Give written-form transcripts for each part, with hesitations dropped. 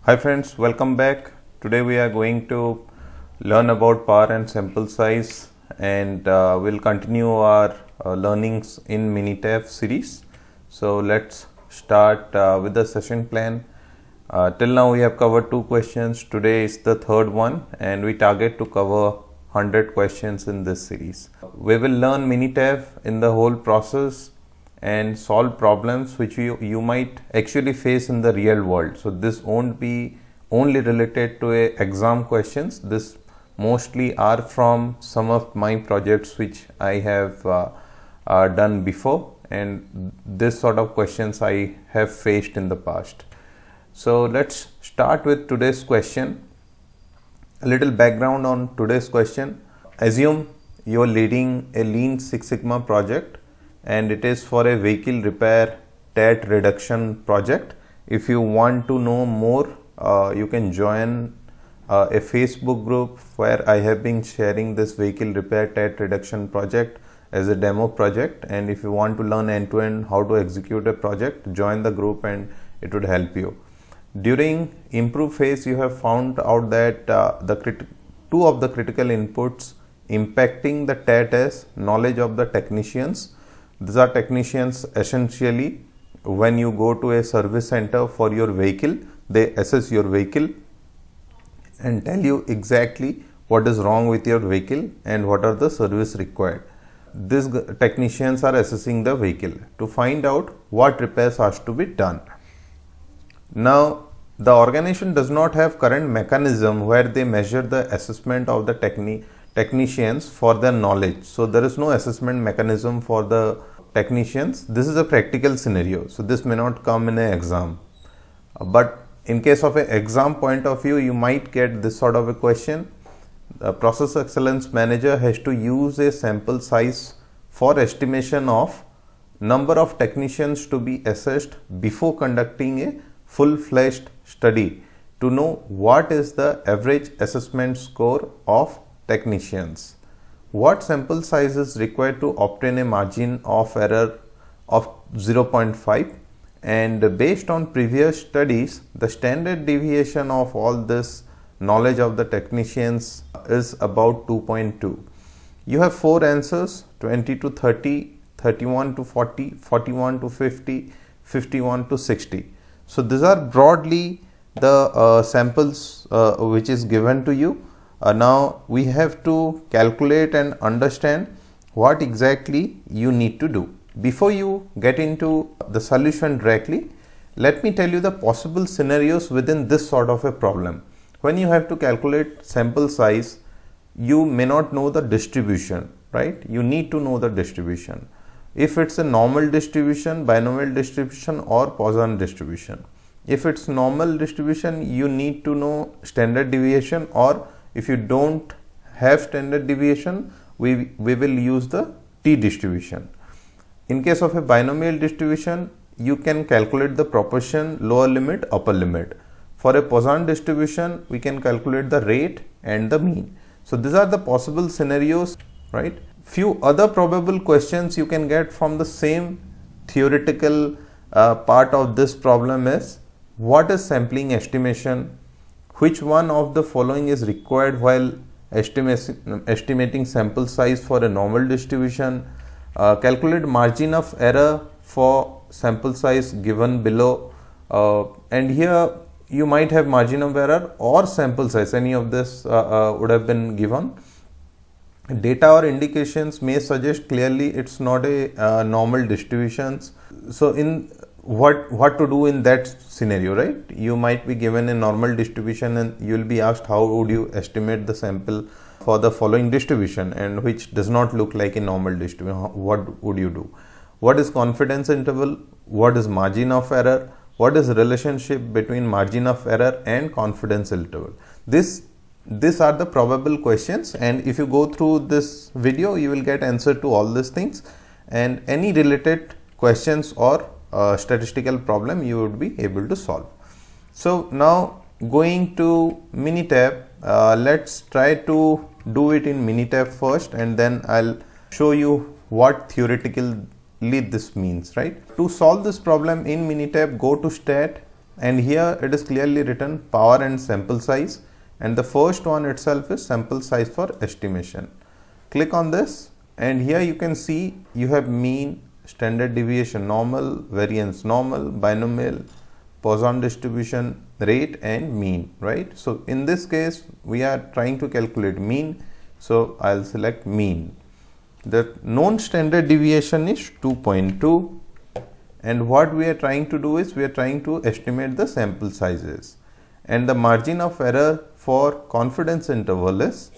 Hi friends, welcome back. Today we are going to learn about power and sample size, and we'll continue our learnings in Minitab series. So let's start with the session plan. Till now we have covered 2 questions. Today is the third one and we target to cover 100 questions in this series. We will learn Minitab in the whole process and solve problems which you might actually face in the real world. So this won't be only related to exam questions. This mostly are from some of my projects which I have done before, and this sort of questions I have faced in the past. So let's start with today's question. A little background on today's question. Assume you're leading a Lean Six Sigma project and it is for a vehicle repair TAT reduction project. If you want to know more, you can join a Facebook group where I have been sharing this vehicle repair TAT reduction project as a demo project, and if you want to learn end-to-end how to execute a project, join the group and it would help you. During improve phase, you have found out that two of the critical inputs impacting the TAT is knowledge of the technicians. These are technicians essentially when you go to a service center for your vehicle, they assess your vehicle and tell you exactly what is wrong with your vehicle and what are the service required. These technicians are assessing the vehicle to find out what repairs has to be done. Now, the organization does not have current mechanism where they measure the assessment of the technicians for their knowledge. So there is no assessment mechanism for the technicians. This is a practical scenario, so this may not come in an exam, but in case of an exam point of view, you might get this sort of a question. The process excellence manager has to use a sample size for estimation of number of technicians to be assessed before conducting a full-fledged study to know what is the average assessment score of technicians. What sample size is required to obtain a margin of error of 0.5, and based on previous studies, the standard deviation of all this knowledge of the technicians is about 2.2. You have 4 answers: 20 to 30, 31 to 40, 41 to 50, 51 to 60. So these are broadly the samples which is given to you. Now we have to calculate and understand what exactly you need to do. Before you get into the solution directly, let me tell you the possible scenarios within this sort of a problem. When you have to calculate sample size, you may not know the distribution, right? You need to know the distribution. If it's a normal distribution, binomial distribution or Poisson distribution. If it's normal distribution, you need to know standard deviation, or if you don't have standard deviation, we will use the t distribution. In case of a binomial distribution, you can calculate the proportion, lower limit, upper limit. For a Poisson distribution, we can calculate the rate and the mean. So these are the possible scenarios, right? Few other probable questions you can get from the same theoretical part of this problem is: what is sampling estimation? Which one of the following is required while estimating sample size for a normal distribution? Calculate margin of error for sample size given below, and here you might have margin of error or sample size, any of this would have been given. Data or indications may suggest clearly it's not a normal distributions. So in what to do in that scenario, right? You might be given a normal distribution and you will be asked how would you estimate the sample for the following distribution, and which does not look like a normal distribution. What would you do? What is confidence interval? What is margin of error? What is relationship between margin of error and confidence interval? These are the probable questions, and if you go through this video, you will get answer to all these things, and any related questions or statistical problem you would be able to solve. So now going to Minitab, let's try to do it in Minitab first, and then I'll show you what theoretically this means, right? To solve this problem in Minitab, go to Stat, and here it is clearly written power and sample size, and the first one itself is sample size for estimation. Click on this, and here you can see you have mean, standard deviation, normal, variance normal, binomial, Poisson distribution, rate and mean, right? So in this case we are trying to calculate mean, so I'll select mean. The known standard deviation is 2.2, and what we are trying to do is we are trying to estimate the sample sizes, and the margin of error for confidence interval is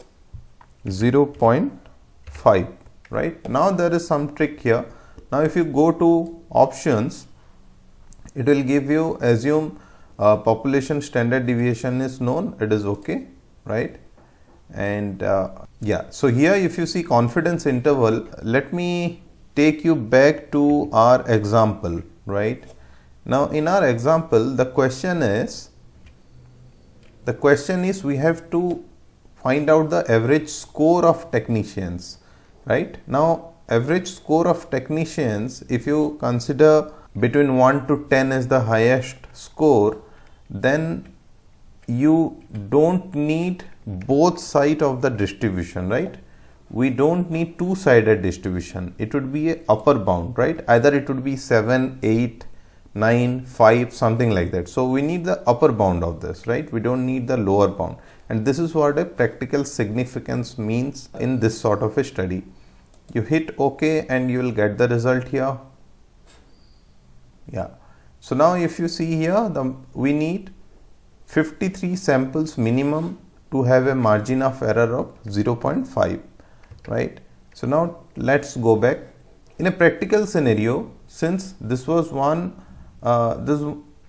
0.5, right? Now there is some trick here. Now if you go to options, it will give you assume population standard deviation is known, it is okay, right? And yeah, so here if you see confidence interval, let me take you back to our example, right? Now in our example, the question is we have to find out the average score of technicians, right? Now average score of technicians, if you consider between 1 to 10 is the highest score, then you don't need both sides of the distribution, right? We don't need two-sided distribution. It would be a upper bound, right? Either it would be 7, 8, 9, 5, something like that. So we need the upper bound of this, right? We don't need the lower bound. And this is what a practical significance means in this sort of a study. You hit OK and you will get the result here. Yeah. So now if you see here, we need 53 samples minimum to have a margin of error of 0.5, right? So now let's go back. In a practical scenario, since this was one,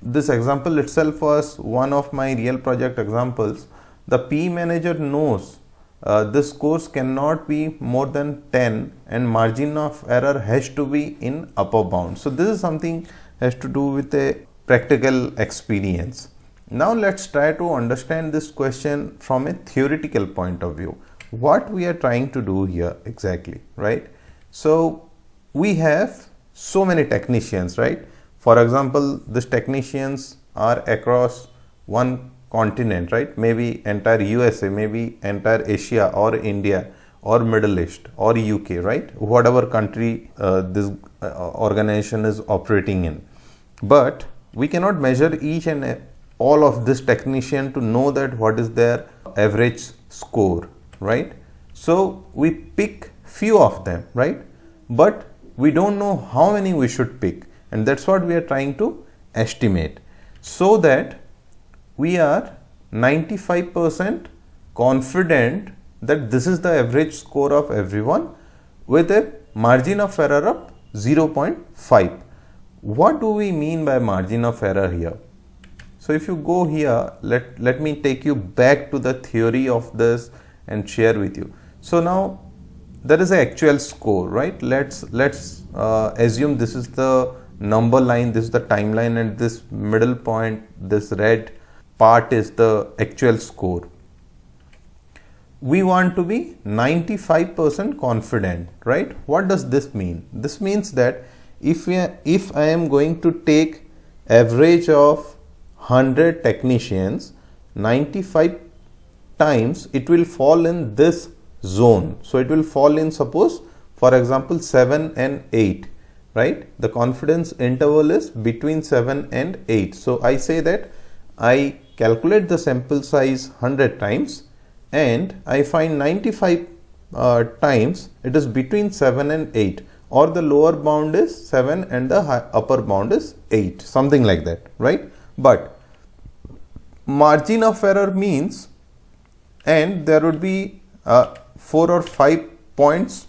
this example itself was one of my real project examples, the P manager knows this course cannot be more than 10 and margin of error has to be in upper bound. So this is something has to do with a practical experience. Now let's try to understand this question from a theoretical point of view. What we are trying to do here exactly, right? So we have so many technicians, right? For example, these technicians are across one continent, right? Maybe entire USA, maybe entire Asia or India or Middle East or UK, right? Whatever country this organization is operating in. But we cannot measure each and all of this technician to know that what is their average score, right? So we pick few of them, right? But we don't know how many we should pick, and that's what we are trying to estimate, so that we are 95% confident that this is the average score of everyone with a margin of error of 0.5. What do we mean by margin of error here? So if you go here, let me take you back to the theory of this and share with you. So now there is an actual score, right? Let's assume this is the number line, this is the timeline, and this middle point, this red part is the actual score. We want to be 95% confident, right? What does this mean? This means that if I am going to take average of 100 technicians, 95 times it will fall in this zone. So it will fall in, suppose for example 7 and 8, right? The confidence interval is between 7 and 8. So I say that I calculate the sample size 100 times and I find 95 times it is between 7 and 8, or the lower bound is 7 and the upper bound is 8, something like that, right? But margin of error means, and there would be 4 or 5 points,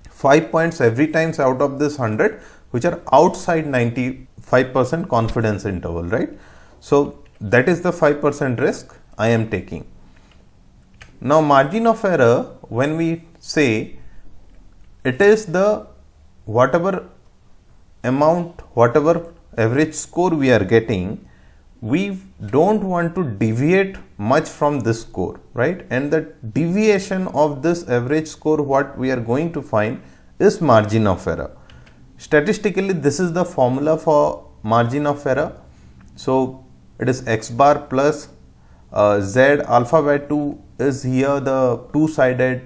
5 points every times out of this 100 which are outside 95% confidence interval, right? So that is the 5% risk I am taking. Now margin of error, when we say, it is the whatever amount, whatever average score we are getting, we don't want to deviate much from this score, right? And the deviation of this average score, what we are going to find is margin of error. Statistically, this is the formula for margin of error. So it is x bar plus z alpha by 2 is here the two-sided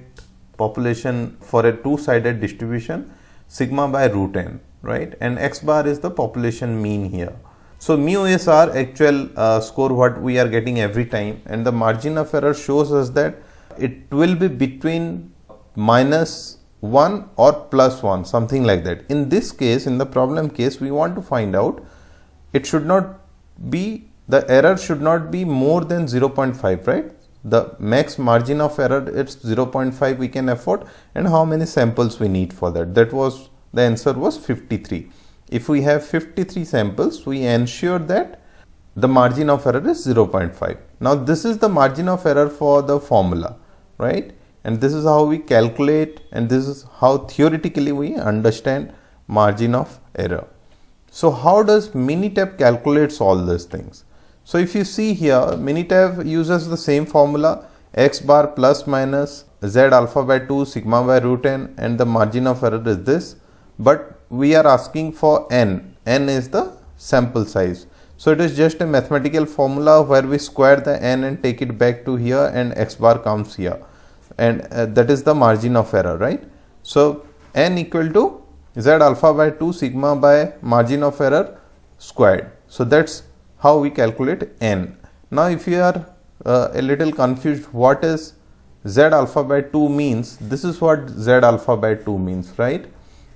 population for a two-sided distribution, sigma by root n, right? And x bar is the population mean here. So mu is our actual score what we are getting every time, and the margin of error shows us that it will be between -1 or +1, something like that. In this case, in the problem case, we want to find out it should not be, the error should not be more than 0.5, right? The max margin of error it's 0.5 we can afford, and how many samples we need for that. That was, the answer was 53. If we have 53 samples, we ensure that the margin of error is 0.5. Now this is the margin of error for the formula, right? And this is how we calculate, and this is how theoretically we understand margin of error. So how does Minitab calculates all these things? So if you see here, Minitab uses the same formula, x bar plus minus z alpha by 2 sigma by root n, and the margin of error is this, but we are asking for n. N is the sample size. So it is just a mathematical formula where we square the n and take it back to here, and x bar comes here, and that is the margin of error, right? So n equal to z alpha by 2 sigma by margin of error squared. So that's how we calculate n. Now if you are a little confused what is z alpha by 2 means, this is what z alpha by 2 means, right?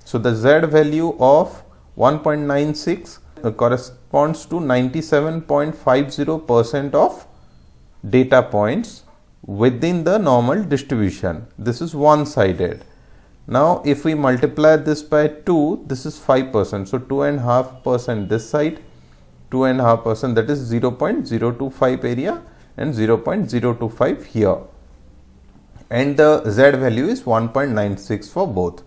So the z value of 1.96 corresponds to 97.50% of data points within the normal distribution. This is one-sided. Now if we multiply this by 2, this is 5%. So 2.5% this side, 2.5%, that is 0.025 area, and 0.025 here, and the z value is 1.96 for both.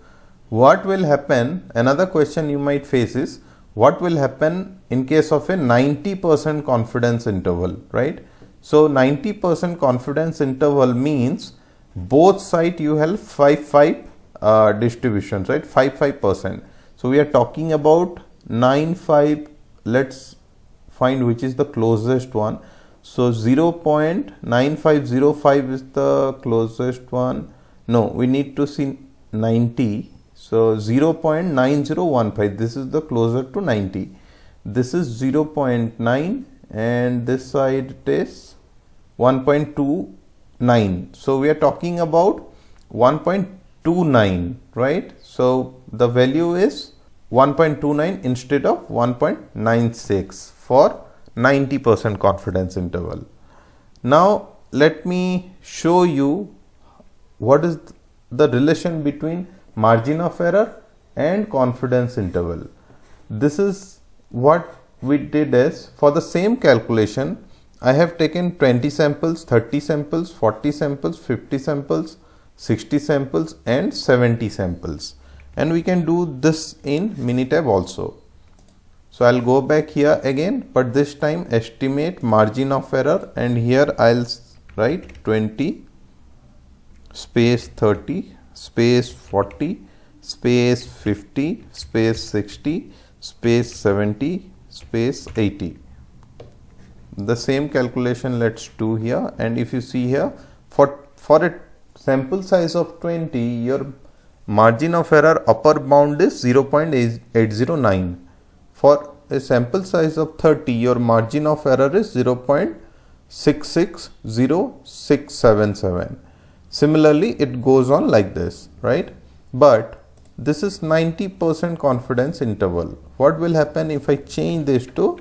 What will happen, another question you might face is, what will happen in case of a 90% confidence interval, right? So 90% confidence interval means both sides you have 5-5 distributions, right? 5-5%. So we are talking about 9-5. Let's find which is the closest one. So 0.9505 is the closest one. No, we need to see 90. So 0.9015, this is the closer to 90. This is 0.9, and this side it is 1.29. So we are talking about 1.29, right? So the value is 1.29 instead of 1.96 for 90% confidence interval. Now let me show you what is the relation between margin of error and confidence interval. This is what we did is, for the same calculation, I have taken 20 samples, 30 samples, 40 samples, 50 samples, 60 samples and 70 samples, and we can do this in Minitab also. So I'll go back here again, but this time estimate margin of error, and here I'll write 20 space 30 space 40 space 50 space 60 space 70 space 80. The same calculation let's do here, and if you see here, for a sample size of 20, your margin of error upper bound is 0.809. For a sample size of 30, your margin of error is 0.660677. Similarly, it goes on like this, right? But this is 90% confidence interval. What will happen if I change this to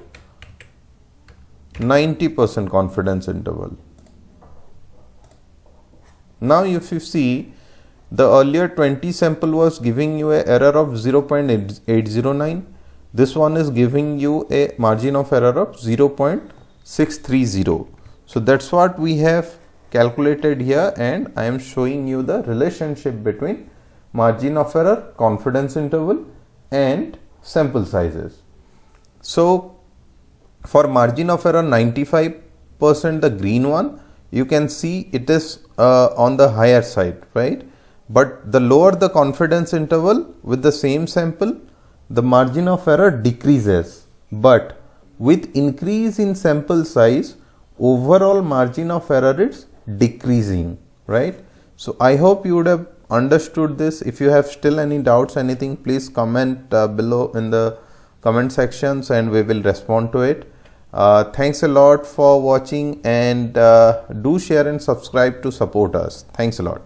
90% confidence interval? Now if you see, the earlier 20 sample was giving you an error of 0.809. This one is giving you a margin of error of 0.630. So that's what we have calculated here, and I am showing you the relationship between margin of error, confidence interval and sample sizes. So for margin of error 95%, the green one, you can see it is on the higher side, right? But the lower the confidence interval with the same sample, the margin of error decreases. But with increase in sample size, overall margin of error is decreasing, right? So I hope you would have understood this. If you have still any doubts, anything, please comment below in the comment sections and we will respond to it. Thanks a lot for watching, and do share and subscribe to support us. Thanks a lot.